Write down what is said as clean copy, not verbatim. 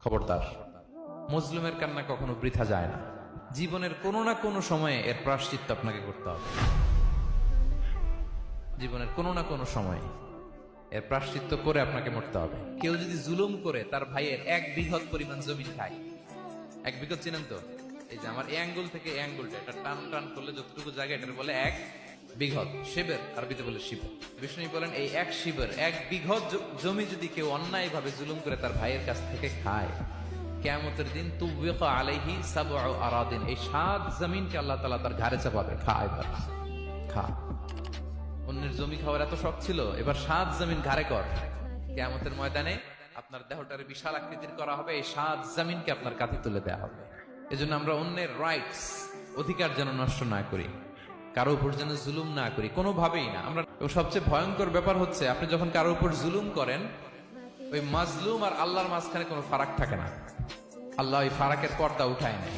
খবরদার, মজলুমের কান্না কখনো বৃথা যায় না। জীবনের কোনো না কোনো সময়ে এর প্রায়শ্চিত্ত আপনাকে করতে হবে। জীবনের কোনো না কোনো সময়ে এর প্রায়শ্চিত্ত করে আপনাকে মরতে হবে। কেউ যদি জুলুম করে তার ভাইয়ের 1 বিঘত পরিমাণ জমি খায়, 1 বিঘত চিনেন তো? এই যে আমার এই আঙ্গুল থেকে এই আঙ্গুলটা, এটা টান টান করলে যতটুকু জায়গা, এটা বলে 1 বিঘত। শিবের আরবিতে বলে শিব। বিষ্ণু বলেন এই 1 শিবের 1 বিঘত জমি যদি কেউ অন্যায় ভাবে জুলুম করে তার ভাইয়ের কাছ থেকে খায়, কিয়ামতের দিন তুবিকা আলাইহি সাবউ আরাদিন, এই 7 জমিনকে আল্লাহ তাআলা তার ঘাড়ে চাপাবে। খা এবার, খা। অন্যের জমি খাওয়ার এত শখ ছিল, এবার 7 জমিন ঘাড়ে কর। কিয়ামতের ময়দানে আপনার দেহটারে বিশাল আকৃতির করা হবে, এই 7 জমিনকে আপনার কাঁধে তুলে দেওয়া হবে। এজন্য আমরা অন্যের রাইটস, অধিকার যেন নষ্ট না করি, কারো উপর যেন জুলুম না করি, কোনোভাবেই না আমরা। সবচেয়ে ভয়ঙ্কর ব্যাপার হচ্ছে আপনি যখন কারো উপর জুলুম করেন, ওই মাজলুম আর আল্লাহর মাঝখানে কোনো ফারাক থাকে না। আল্লাহ ওই ফারাকের পর্দা উঠায় নেয়।